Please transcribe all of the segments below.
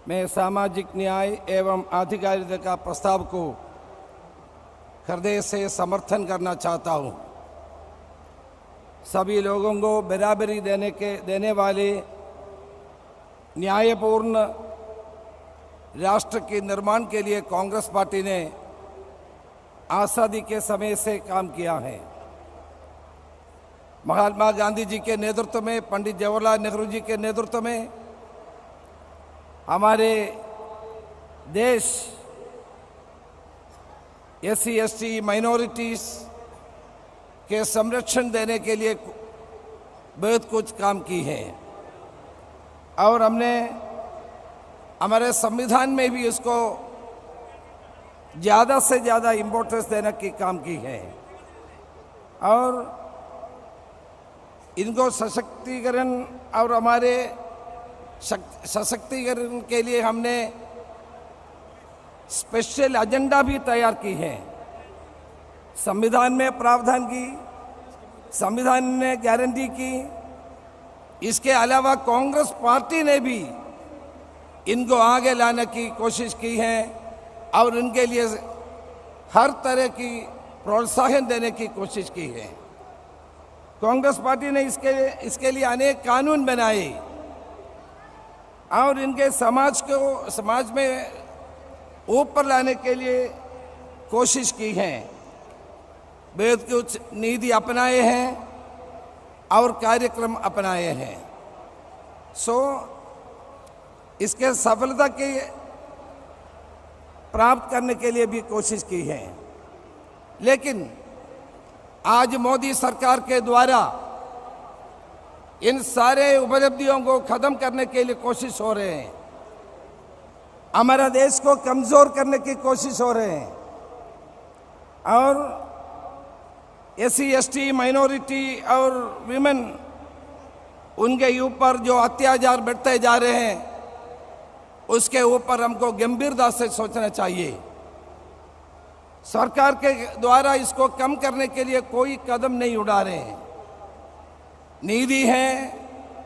मैं सामाजिक न्याय एवं आधिकारिता का प्रस्ताव को हृदय से समर्थन करना चाहता हूँ। सभी लोगों को बराबरी देने वाले न्यायपूर्ण राष्ट्र के निर्माण के लिए कांग्रेस पार्टी ने आज़ादी के समय से काम किया है। महात्मा गांधी जी के नेतृत्व में, पंडित जवाहरलाल नेहरू जी के नेतृत्व में हमारे देश एससी एसटी माइनॉरिटीज़ के संरक्षण देने के लिए बहुत कुछ काम की है और हमने हमारे संविधान में भी उसको ज़्यादा से ज़्यादा इम्पोर्टेंस देने की काम की है और इनको सशक्तिकरण और हमारे सशक्तिकरण के लिए हमने स्पेशल एजेंडा भी तैयार की है। संविधान में प्रावधान की, संविधान ने गारंटी की। इसके अलावा कांग्रेस पार्टी ने भी इनको आगे लाने की कोशिश की है और इनके लिए हर तरह की प्रोत्साहन देने की कोशिश की है। कांग्रेस पार्टी ने इसके लिए अनेक कानून बनाए और इनके समाज में ऊपर लाने के लिए कोशिश की है। बहुत कुछ नीति अपनाए हैं और कार्यक्रम अपनाए हैं। इसके सफलता के प्राप्त करने के लिए भी कोशिश की है। लेकिन आज मोदी सरकार के द्वारा इन सारे उपलब्धियों को खत्म करने के लिए कोशिश हो रहे हैं। हमारा देश को कमज़ोर करने की कोशिश हो रहे हैं और एससी एसटी माइनॉरिटी और विमेन उनके ऊपर जो अत्याचार बढ़ते जा रहे हैं उसके ऊपर हमको गंभीरता से सोचना चाहिए। सरकार के द्वारा इसको कम करने के लिए कोई कदम नहीं उठा रहे हैं। नीति है,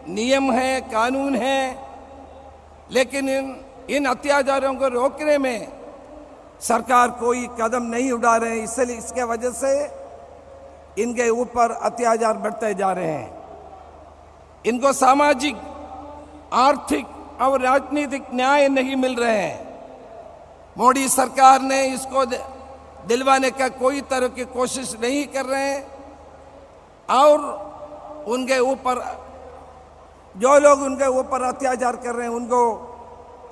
नियम है, कानून है, लेकिन इन अत्याचारों को रोकने में सरकार कोई कदम नहीं उठा रहे हैं। इसलिए इसके वजह से इनके ऊपर अत्याचार बढ़ते जा रहे हैं। इनको सामाजिक, आर्थिक और राजनीतिक न्याय नहीं मिल रहे हैं। मोदी सरकार ने इसको दिलवाने का कोई तरह की कोशिश नहीं कर रहे हैं और उनके ऊपर जो लोग उनके ऊपर अत्याचार कर रहे हैं उनको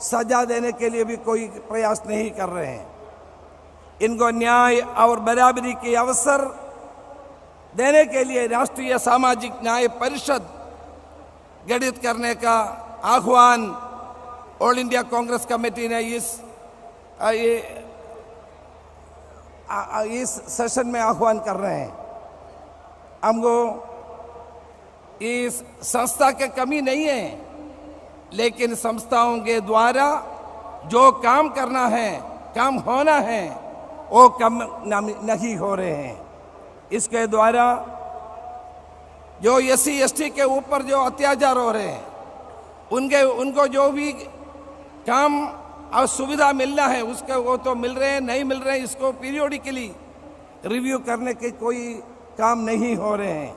सजा देने के लिए भी कोई प्रयास नहीं कर रहे हैं। इनको न्याय और बराबरी के अवसर देने के लिए राष्ट्रीय सामाजिक न्याय परिषद गठित करने का आह्वान ऑल इंडिया कांग्रेस कमेटी ने इस सेशन में आह्वान कर रहे हैं। हमको इस संस्था की कमी नहीं है, लेकिन संस्थाओं के द्वारा जो काम करना है, काम होना है, वो कम नहीं हो रहे हैं। इसके द्वारा जो एससी एसटी के ऊपर जो अत्याचार हो रहे हैं उनको जो भी काम और सुविधा मिलना है उसके वो तो मिल रहे हैं, नहीं मिल रहे हैं, इसको पीरियोडिकली रिव्यू करने के कोई काम नहीं हो रहे हैं।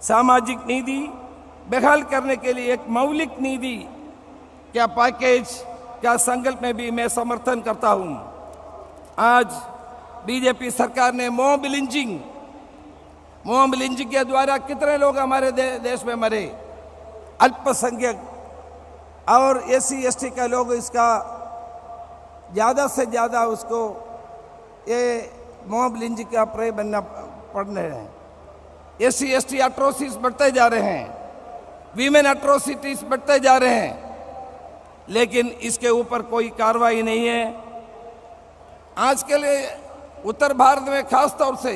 सामाजिक नीति बहाल करने के लिए एक मौलिक नीति क्या पैकेज का संकल्प में भी मैं समर्थन करता हूं। आज बीजेपी सरकार ने मॉब लिंचिंग के द्वारा कितने लोग हमारे देश में मरे, अल्पसंख्यक और एससी एसटी का लोग इसका ज़्यादा से ज़्यादा उसको ये मॉब लिंचिंग का प्रे बनना पड़ रहे हैं। एससी एसटी अट्रोसिटीज बढ़ते जा रहे हैं, वीमेन अट्रोसिटीज बढ़ते जा रहे हैं, लेकिन इसके ऊपर कोई कार्रवाई नहीं है। आज के लिए उत्तर भारत में खास तौर से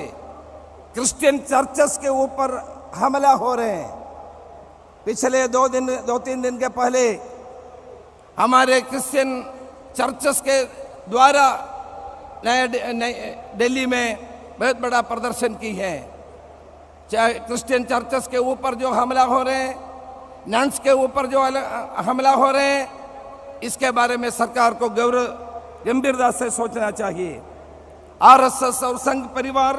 क्रिश्चियन चर्चेस के ऊपर हमला हो रहे हैं। पिछले 2-3 दिन के पहले हमारे क्रिश्चियन चर्चेस के द्वारा दिल्ली में बहुत बड़ा प्रदर्शन की है। चाहे क्रिश्चियन चर्चेस के ऊपर जो हमला हो रहे हैं, नन्स के ऊपर जो हमला हो रहे हैं, इसके बारे में सरकार को गंभीरता से सोचना चाहिए। आरएसएस और संघ परिवार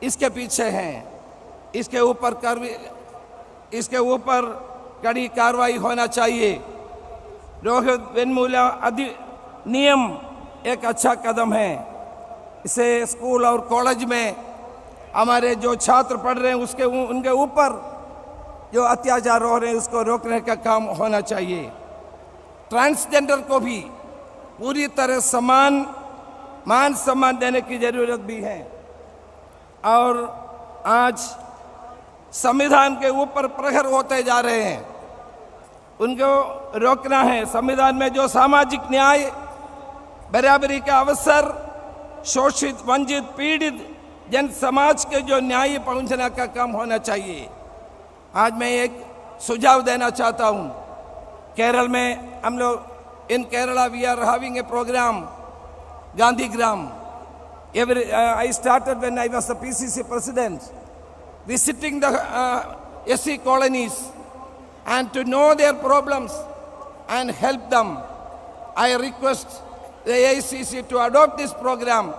इसके पीछे हैं। इसके ऊपर कड़ी कार्रवाई होना चाहिए। रोहित वेमुला अधिनियम एक अच्छा कदम है। इसे स्कूल और कॉलेज में हमारे जो छात्र पढ़ रहे हैं उनके ऊपर जो अत्याचार हो रहे हैं उसको रोकने का काम होना चाहिए। ट्रांसजेंडर को भी पूरी तरह मान सम्मान देने की जरूरत भी है। और आज संविधान के ऊपर प्रहर होते जा रहे हैं, उनको रोकना है। संविधान में जो सामाजिक न्याय, बराबरी का अवसर, शोषित, वंचित, पीड़ित जन समाज के जो न्याय पहुंचने का काम होना चाहिए। आज मैं एक सुझाव देना चाहता हूं। केरल में हम लोग in Kerala we are having a program Gandhigram. I started when I was the PCC president, visiting the SC colonies and to know their problems and help them. I request the AICC to adopt this program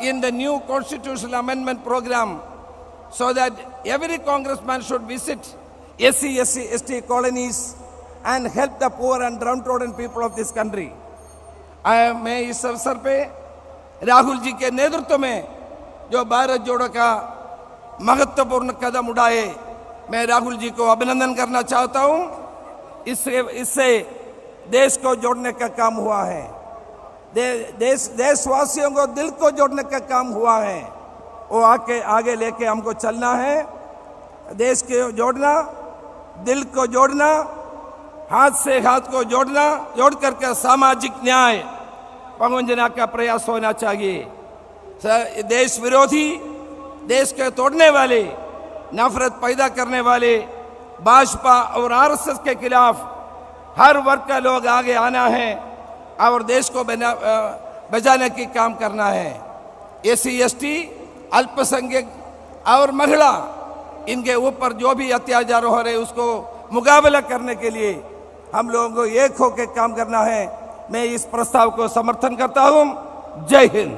in the new constitutional amendment program, so that every congressman should visit SC, ST colonies and help the poor and downtrodden people of this country. मैं इस अवसर पे राहुल जी के नेतृत्व में जो भारत जोड़ो का महत्वपूर्ण कदम उठाए, मैं राहुल जी को अभिनंदन करना चाहता हूं। इससे देश को जोड़ने का काम हुआ है। देशवासियों को दिल को जोड़ने का काम हुआ है। वो आगे लेके हमको चलना है। देश को जोड़ना, दिल को जोड़ना, हाथ से हाथ को जोड़ करके सामाजिक न्याय पहुंचने का प्रयास होना चाहिए। देश विरोधी, देश के तोड़ने वाले, नफरत पैदा करने वाले भाजपा और आरएसएस के खिलाफ हर वर्ग का लोग आगे आना है और देश को बचाने की काम करना है। एससी, एसटी, अल्पसंख्यक और महिला, इनके ऊपर जो भी अत्याचार हो रहे उसको मुकाबला करने के लिए हम लोगों को एक होकर काम करना है। मैं इस प्रस्ताव को समर्थन करता हूं। जय हिंद।